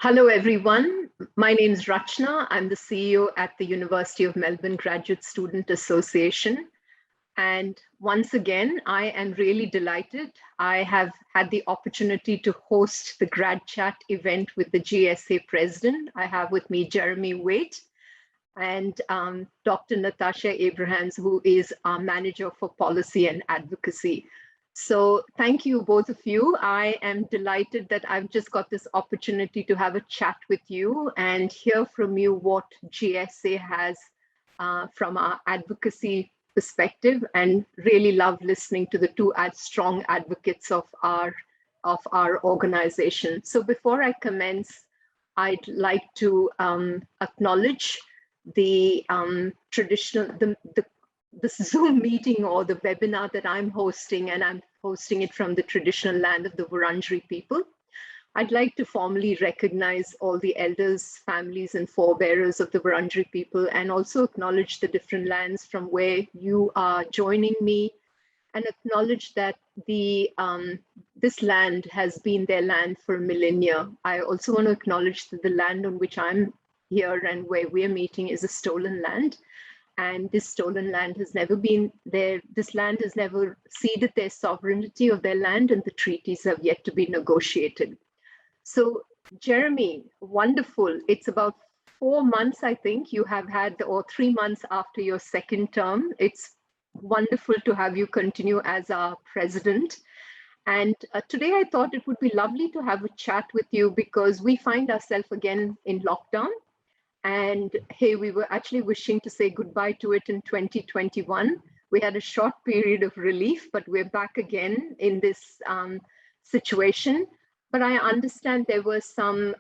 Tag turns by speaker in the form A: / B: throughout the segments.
A: Hello, everyone. My name is Rachna. I'm the CEO at the University of Melbourne Graduate Student Association. And once again, I am really delighted. I have had the opportunity to host the Gradchat event with the GSA President. I have with me Jeremy Waite and Dr. Natasha Abrahams, who is our Manager for Policy and Advocacy. So thank you, both of you. I am delighted that I've just got this opportunity to have a chat with you and hear from you what GSA has from our advocacy perspective, and really love listening to the two strong advocates of our organization. So before I commence, I'd like to acknowledge the this Zoom meeting or the webinar that I'm hosting, and I'm hosting it from the traditional land of the Wurundjeri people. I'd like to formally recognize all the elders, families, and forebearers of the Wurundjeri people, and also acknowledge the different lands from where you are joining me, and acknowledge that this land has been their land for millennia. I also want to acknowledge that the land on which I'm here and where we're meeting is a stolen land. And this stolen land has never been there. This land has never ceded their sovereignty of their land, and the treaties have yet to be negotiated. So, Jeremy, wonderful. It's about 4 months, I think, you have had, or 3 months after your second term. It's wonderful to have you continue as our president. And today I thought it would be lovely to have a chat with you because we find ourselves again in lockdown. And hey, we were actually wishing to say goodbye to it in 2021. We had a short period of relief, but we're back again in this situation. But I understand there were some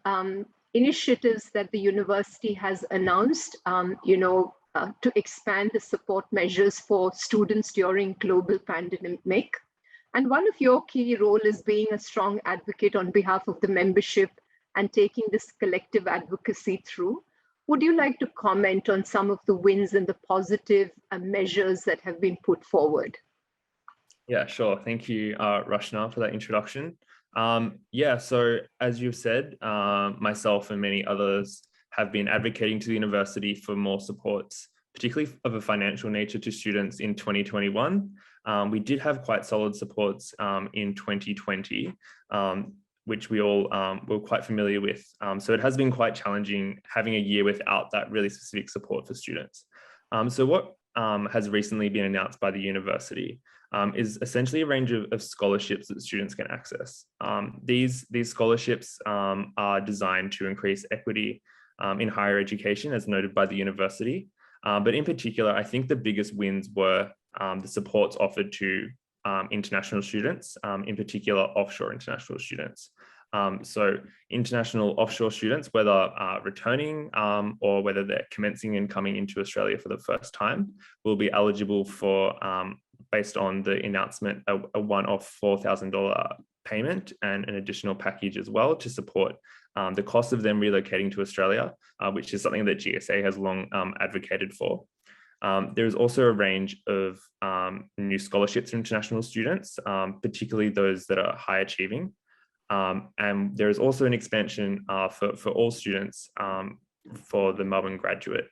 A: initiatives that the university has announced, to expand the support measures for students during global pandemic. And one of your key role is being a strong advocate on behalf of the membership and taking this collective advocacy through. Would you like to comment on some of the wins and the positive measures that have been put forward?
B: Yeah, sure. Thank you, Rachna, for that introduction. So as you've said, myself and many others have been advocating to the university for more supports, particularly of a financial nature, to students in 2021. We did have quite solid supports in 2020, which we all were quite familiar with. So it has been quite challenging having a year without that really specific support for students. So what has recently been announced by the university is essentially a range of scholarships that students can access. These scholarships are designed to increase equity in higher education, as noted by the university. But in particular, I think the biggest wins were the supports offered to international students, in particular offshore international students. So international offshore students, whether returning or whether they're commencing and coming into Australia for the first time, will be eligible for, based on the announcement, a one-off $4,000 payment and an additional package as well to support the cost of them relocating to Australia, which is something that GSA has long advocated for. There is also a range of new scholarships for international students, particularly those that are high achieving. And there is also an expansion for all students for the Melbourne Graduate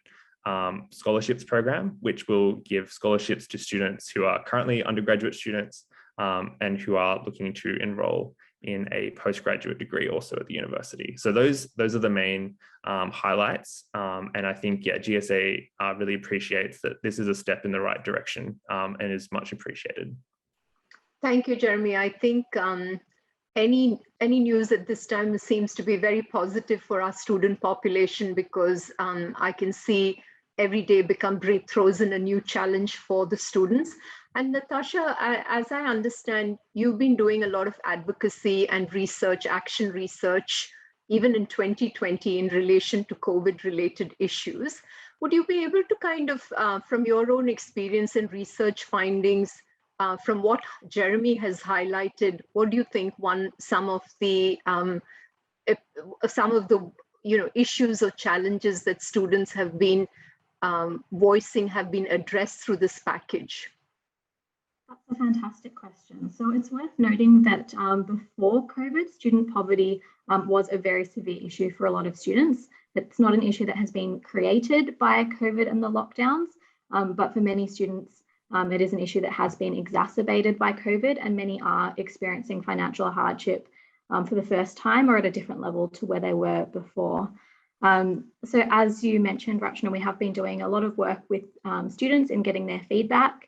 B: Scholarships Program, which will give scholarships to students who are currently undergraduate students and who are looking to enroll in a postgraduate degree also at the university. So those are the main highlights. And I think, GSA really appreciates that this is a step in the right direction and is much appreciated.
A: Thank you, Jeremy. I think any news at this time seems to be very positive for our student population, because I can see every day throws in a new challenge for the students. And Natasha, as I understand, you've been doing a lot of advocacy and research, action research, even in 2020 in relation to COVID-related issues. Would you be able to kind of, from your own experience and research findings, from what Jeremy has highlighted, what do you think some of the issues or challenges that students have been voicing have been addressed through this package?
C: That's a fantastic question. So it's worth noting that before COVID, student poverty was a very severe issue for a lot of students. It's not an issue that has been created by COVID and the lockdowns, but for many students, it is an issue that has been exacerbated by COVID, and many are experiencing financial hardship for the first time or at a different level to where they were before. So as you mentioned, Rachna, we have been doing a lot of work with students in getting their feedback.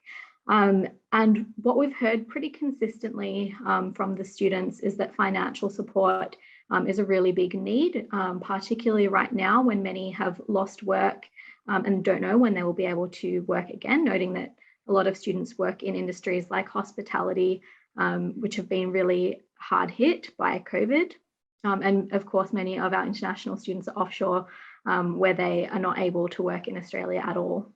C: And what we've heard pretty consistently from the students is that financial support is a really big need, particularly right now when many have lost work and don't know when they will be able to work again, noting that a lot of students work in industries like hospitality, which have been really hard hit by COVID. And of course, many of our international students are offshore, where they are not able to work in Australia at all.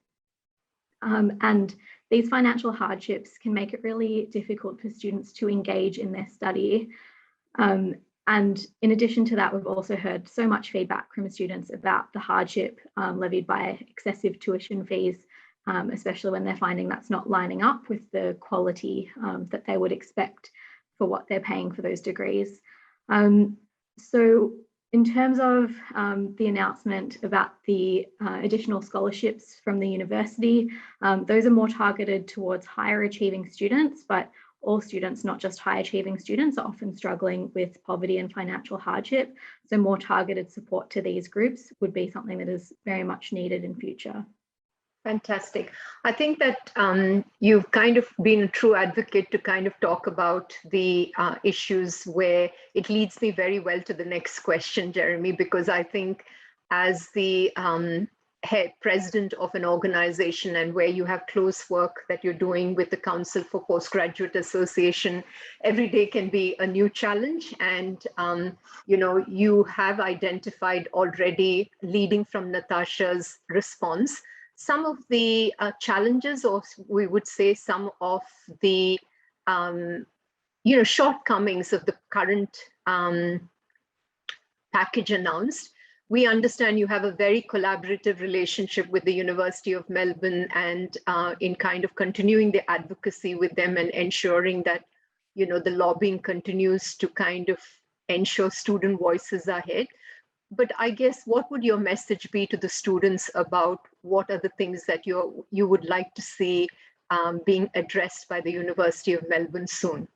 C: And these financial hardships can make it really difficult for students to engage in their study. And in addition to that, we've also heard so much feedback from students about the hardship levied by excessive tuition fees, especially when they're finding that's not lining up with the quality that they would expect for what they're paying for those degrees. So in terms of the announcement about the additional scholarships from the university, those are more targeted towards higher achieving students, but all students, not just high achieving students, are often struggling with poverty and financial hardship. So more targeted support to these groups would be something that is very much needed in future.
A: Fantastic. I think that you've kind of been a true advocate to kind of talk about the issues where it leads me very well to the next question, Jeremy, because I think as the head president of an organization and where you have close work that you're doing with the Council for Postgraduate Association, every day can be a new challenge. And, you have identified already, leading from Natasha's response, some of the challenges, or we would say some of the, shortcomings of the current package announced. We understand you have a very collaborative relationship with the University of Melbourne and in kind of continuing the advocacy with them and ensuring that, the lobbying continues to kind of ensure student voices are heard. But I guess what would your message be to the students about what are the things that you would like to see being addressed by the University of Melbourne soon?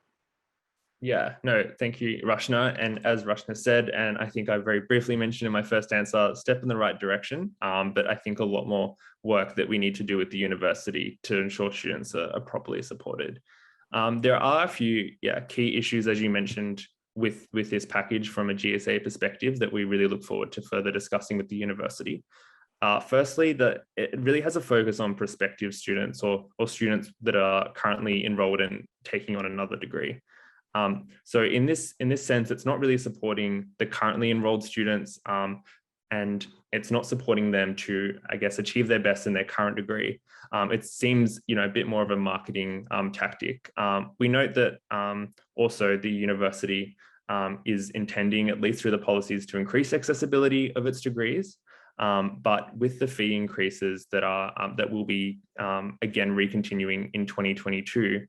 B: Yeah, no, thank you, Rachna. And as Rachna said, and I think I very briefly mentioned in my first answer, step in the right direction. But I think a lot more work that we need to do with the university to ensure students are properly supported. There are a few key issues, as you mentioned, with this package from a GSA perspective that we really look forward to further discussing with the university. Firstly, that it really has a focus on prospective students or students that are currently enrolled in taking on another degree. So in this sense, it's not really supporting the currently enrolled students, and it's not supporting them to, I guess, achieve their best in their current degree. It seems, a bit more of a marketing tactic. We note that also the university is intending, at least through the policies, to increase accessibility of its degrees. But with the fee increases that will be again recontinuing in 2022,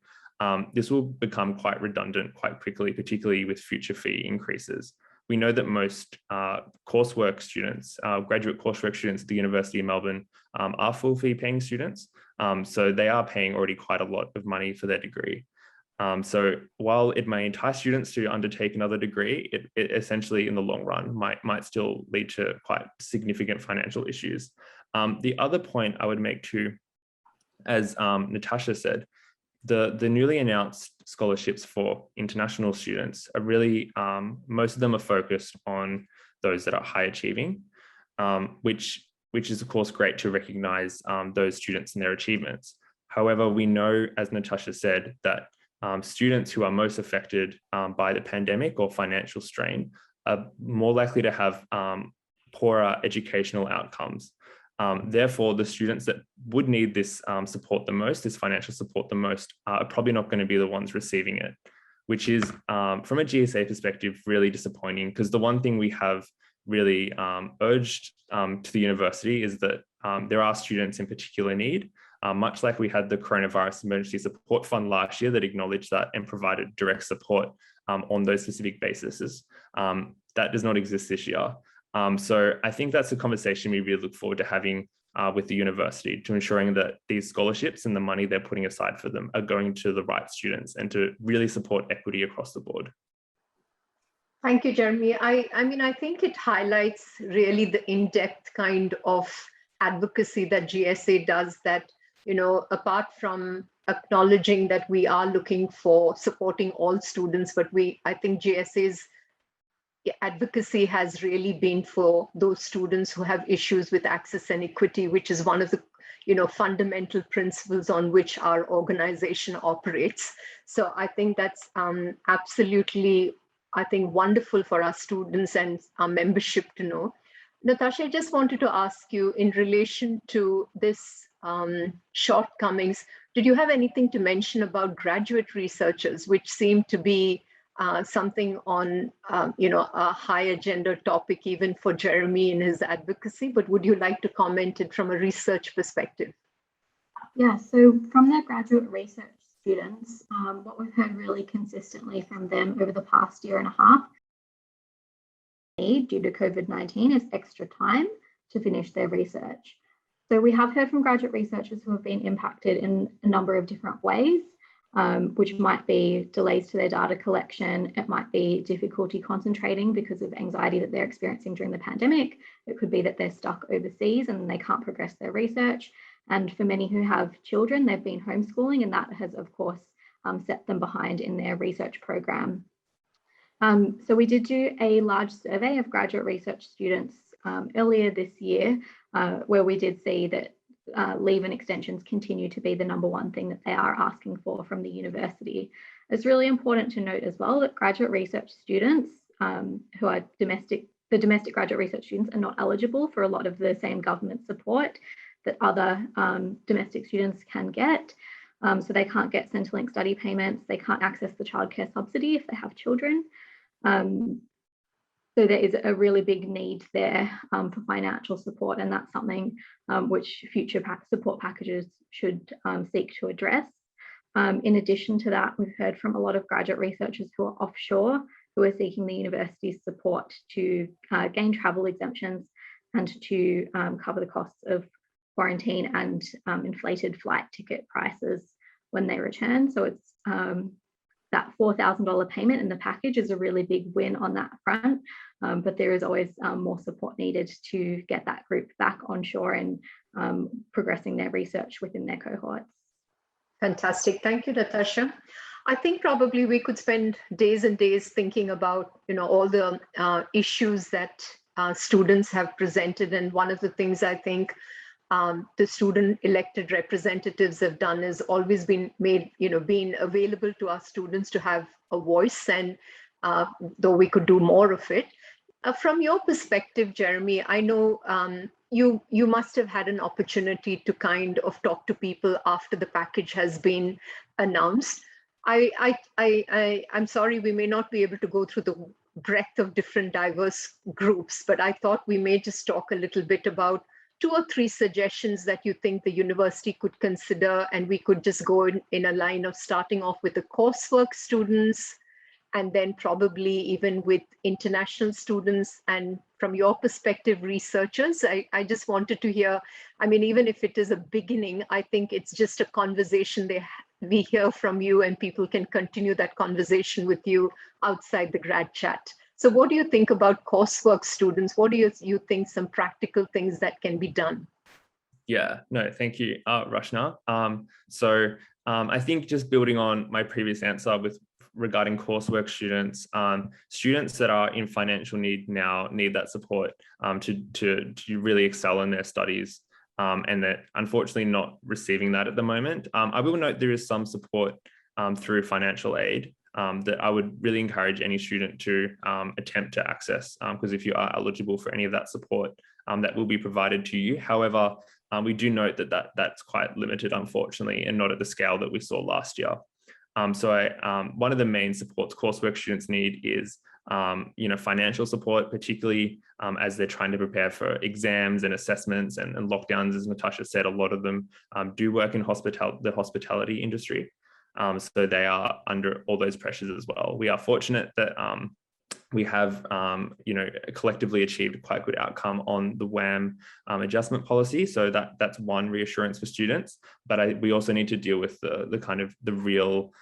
B: this will become quite redundant quite quickly, particularly with future fee increases. We know that most coursework students, graduate coursework students at the University of Melbourne are full fee paying students. So they are paying already quite a lot of money for their degree. So while it may entice students to undertake another degree, it essentially in the long run might still lead to quite significant financial issues. The other point I would make too, as Natasha said, the newly announced scholarships for international students are really, most of them are focused on those that are high achieving, which is of course great to recognize those students and their achievements. However, we know, as Natasha said, that students who are most affected by the pandemic or financial strain are more likely to have poorer educational outcomes. Therefore, the students that would need this support the most, this financial support the most, are probably not going to be the ones receiving it, which is, from a GSA perspective, really disappointing, because the one thing we have really urged to the university is that there are students in particular need, much like we had the Coronavirus Emergency Support Fund last year that acknowledged that and provided direct support on those specific bases. That does not exist this year. So I think that's a conversation we really look forward to having with the university, to ensuring that these scholarships and the money they're putting aside for them are going to the right students and to really support equity across the board.
A: Thank you, Jeremy. I mean, I think it highlights really the in-depth kind of advocacy that GSA does, that, you know, apart from acknowledging that we are looking for supporting all students, but I think GSA's advocacy has really been for those students who have issues with access and equity, which is one of the, you know, fundamental principles on which our organization operates. So I think that's absolutely, I think, wonderful for our students and our membership to know. Natasha, I just wanted to ask you, in relation to this shortcomings, did you have anything to mention about graduate researchers, which seem to be something on, you know, a high agenda topic even for Jeremy in his advocacy, but would you like to comment it from a research perspective?
C: Yeah, so from the graduate research students, what we've heard really consistently from them over the past year and a half due to COVID-19 is extra time to finish their research. So we have heard from graduate researchers who have been impacted in a number of different ways, which might be delays to their data collection. It might be difficulty concentrating because of anxiety that they're experiencing during the pandemic. It could be that they're stuck overseas and they can't progress their research. And for many who have children, they've been homeschooling, and that has, of course, set them behind in their research program. So we did do a large survey of graduate research students earlier this year, where we did see that leave and extensions continue to be the #1 thing that they are asking for from the university. It's really important to note as well that graduate research students who are the domestic graduate research students are not eligible for a lot of the same government support that other domestic students can get. So they can't get Centrelink study payments, they can't access the childcare subsidy if they have children. So there is a really big need there for financial support, and that's something which future support packages should seek to address. In addition to that, we've heard from a lot of graduate researchers who are offshore, who are seeking the university's support to gain travel exemptions and to cover the costs of quarantine and inflated flight ticket prices when they return. So it's that $4,000 payment in the package is a really big win on that front, but there is always more support needed to get that group back onshore and progressing their research within their cohorts.
A: Fantastic. Thank you, Natasha. I think probably we could spend days and days thinking about, you know, all the issues that students have presented. And one of the things I think the student elected representatives have done is always been available to our students to have a voice, and though we could do more of it. From your perspective, Jeremy, I know you must have had an opportunity to kind of talk to people after the package has been announced. I'm sorry, we may not be able to go through the breadth of different diverse groups, but I thought we may just talk a little bit about 2 or 3 suggestions that you think the university could consider, and we could just go in a line of starting off with the coursework students, and then probably even with international students, and from your perspective, researchers. I just wanted to hear, I mean, even if it is a beginning, I think it's just a conversation we hear from you, and people can continue that conversation with you outside the Gradchat. So what do you think about coursework students? What do you think some practical things that can be done?
B: Yeah, no, thank you, Rachna. I think just building on my previous answer regarding coursework students, students that are in financial need now need that support to really excel in their studies, and they're unfortunately not receiving that at the moment. I will note there is some support through financial aid that I would really encourage any student to attempt to access, because if you are eligible for any of that support, that will be provided to you. However, we do note that's quite limited, unfortunately, and not at the scale that we saw last year. One of the main supports coursework students need is financial support, particularly as they're trying to prepare for exams and assessments and lockdowns. As Natasha said, a lot of them do work in the hospitality industry. So they are under all those pressures as well. We are fortunate that we have, collectively achieved a quite good outcome on the WAM adjustment policy. So that's one reassurance for students. But we also need to deal with the kind of the real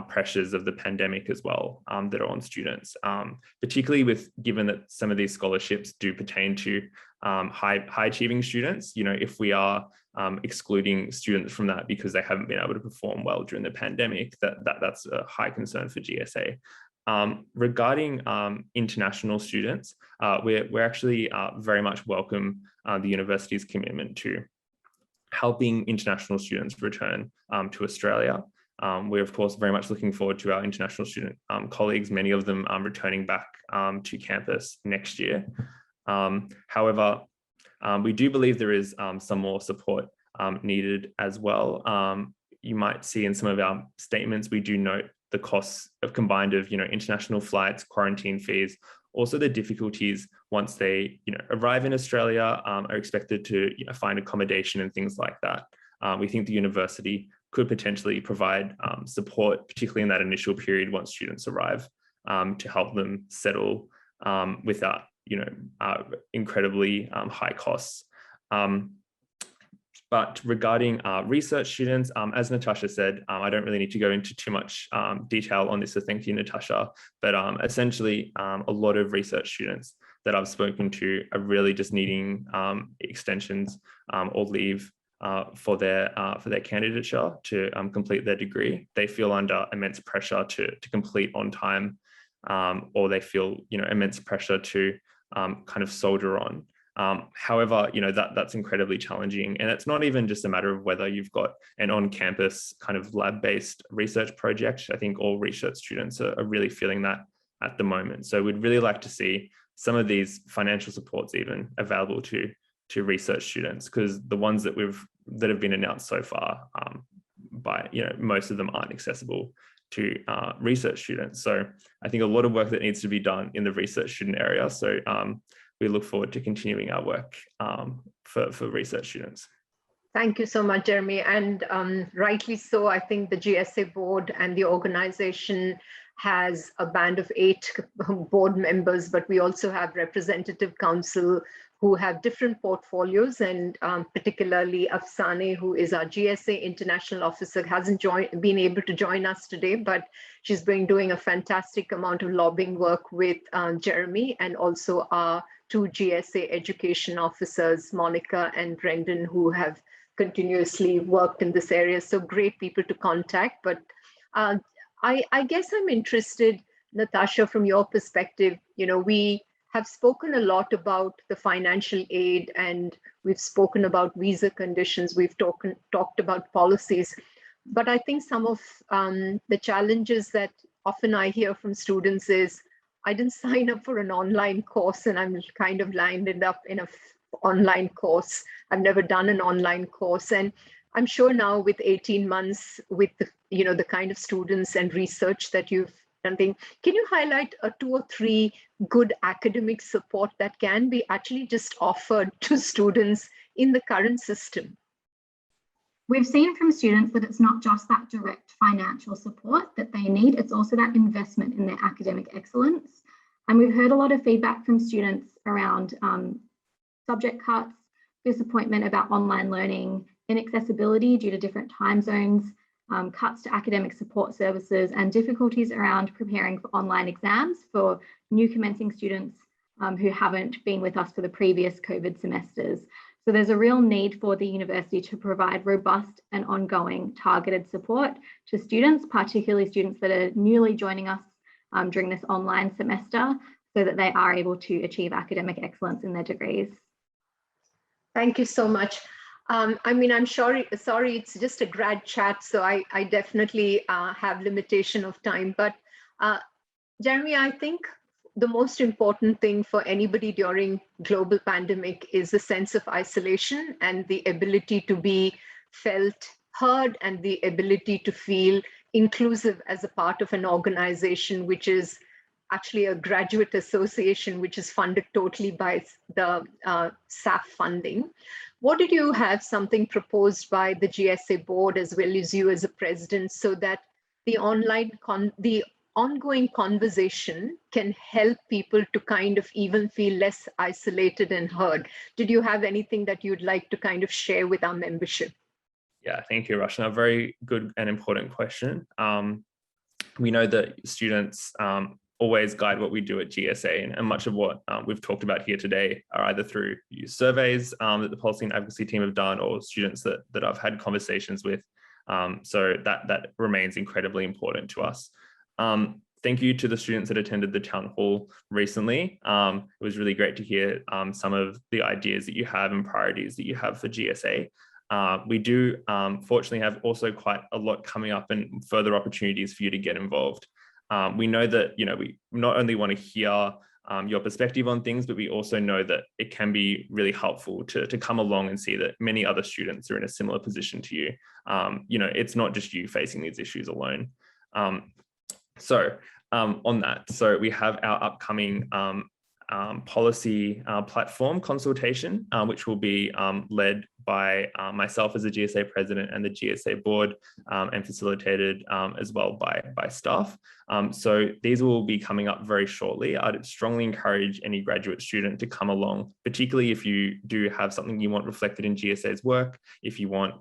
B: pressures of the pandemic as well that are on students, particularly given that some of these scholarships do pertain to high achieving students. If we are excluding students from that because they haven't been able to perform well during the pandemic, that's a high concern for GSA. Regarding international students, we're actually very much welcome the university's commitment to helping international students return to Australia. We're of course very much looking forward to our international student colleagues, many of them returning back to campus next year. However, we do believe there is some more support needed as well. You might see in some of our statements, we do note the costs combined of international flights, quarantine fees, also the difficulties once they arrive in Australia, are expected to find accommodation and things like that. We think the university could potentially provide support, particularly in that initial period once students arrive, to help them settle without incredibly high costs. But regarding research students, as Natasha said, I don't really need to go into too much detail on this, so thank you, Natasha. But essentially, a lot of research students that I've spoken to are really just needing extensions or leave for their candidature to complete their degree. They feel under immense pressure to complete on time, or they feel immense pressure to kind of soldier on. However, that's incredibly challenging, and it's not even just a matter of whether you've got an on-campus kind of lab-based research project. I think all research students are really feeling that at the moment. So we'd really like to see some of these financial supports even available to research students, because the ones that have been announced so far, by most of them aren't accessible to research students. So I think a lot of work that needs to be done in the research student area. So we look forward to continuing our work for research students.
A: Thank you so much, Jeremy. And rightly so, I think the GSA board and the organization has a band of 8 board members, but we also have representative council who have different portfolios, and particularly Afsane, who is our GSA international officer, hasn't been able to join us today, but she's been doing a fantastic amount of lobbying work with Jeremy, and also our 2 GSA education officers, Monica and Brendan, who have continuously worked in this area. So great people to contact. But I guess I'm interested, Natasha, from your perspective. We have spoken a lot about the financial aid, and we've spoken about visa conditions, we've talked about policies, but I think some of the challenges that often I hear from students is, I didn't sign up for an online course and I'm kind of landed up in an online course. I've never done an online course. And I'm sure now with 18 months, with the kind of students and research that you've done, can you highlight 2 or 3 good academic support that can be actually just offered to students in the current system?
C: We've seen from students that it's not just that direct financial support that they need, it's also that investment in their academic excellence. And we've heard a lot of feedback from students around subject cuts, disappointment about online learning, inaccessibility due to different time zones, cuts to academic support services, and difficulties around preparing for online exams for new commencing students who haven't been with us for the previous COVID semesters. So there's a real need for the university to provide robust and ongoing targeted support to students, particularly students that are newly joining us during this online semester, so that they are able to achieve academic excellence in their degrees.
A: Thank you so much. I mean, I'm sorry, it's just a grad chat, so I definitely have limitation of time. But Jeremy, I think the most important thing for anybody during global pandemic is the sense of isolation and the ability to be felt heard and the ability to feel inclusive as a part of an organization which is actually a graduate association, which is funded totally by the SAF funding. What did you have something proposed by the GSA board as well as you as a president so that the ongoing conversation can help people to kind of even feel less isolated and heard? Did you have anything that you'd like to kind of share with our membership?
B: Yeah, thank you, Rachna. A very good and important question. We know that students always guide what we do at GSA, and much of what we've talked about here today are either through surveys that the policy and advocacy team have done or students that I've had conversations with. So that remains incredibly important to us. Thank you to the students that attended the town hall recently. It was really great to hear some of the ideas that you have and priorities that you have for GSA. We do fortunately have also quite a lot coming up and further opportunities for you to get involved. We know that, we not only want to hear your perspective on things, but we also know that it can be really helpful to come along and see that many other students are in a similar position to you. It's not just you facing these issues alone. On that, so we have our upcoming policy platform consultation, which will be led by myself as the GSA president and the GSA board, and facilitated as well by staff. So these will be coming up very shortly. I'd strongly encourage any graduate student to come along, particularly if you do have something you want reflected in GSA's work, if you want,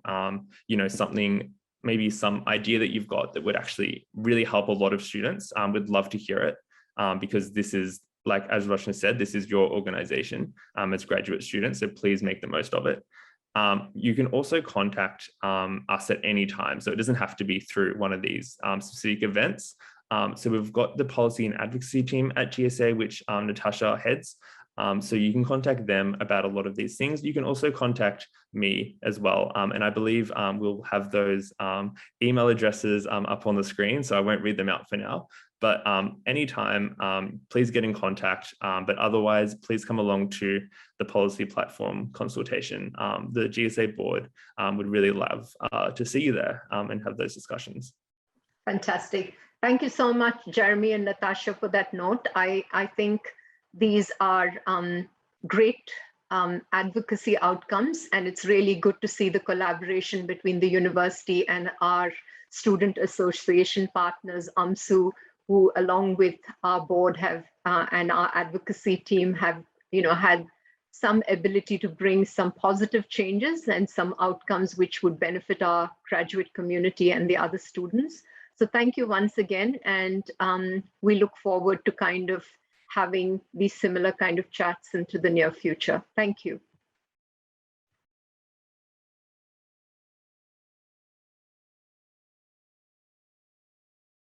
B: something, maybe some idea that you've got that would actually really help a lot of students. We'd love to hear it, because this is, like as Rachna said, this is your organization as graduate students, so please make the most of it. You can also contact us at any time, so it doesn't have to be through one of these specific events. So we've got the policy and advocacy team at GSA, which Natasha heads. So you can contact them about a lot of these things. You can also contact me as well. And I believe we'll have those email addresses up on the screen, so I won't read them out for now. But anytime, please get in contact. But otherwise, please come along to the policy platform consultation. The GSA board would really love to see you there and have those discussions.
A: Fantastic. Thank you so much, Jeremy and Natasha, for that note. I think these are great advocacy outcomes, and it's really good to see the collaboration between the university and our student association partners, AMSU, who along with our board have and our advocacy team have had some ability to bring some positive changes and some outcomes which would benefit our graduate community and the other students. So thank you once again, and we look forward to kind of having these similar kind of chats into the near future. Thank you.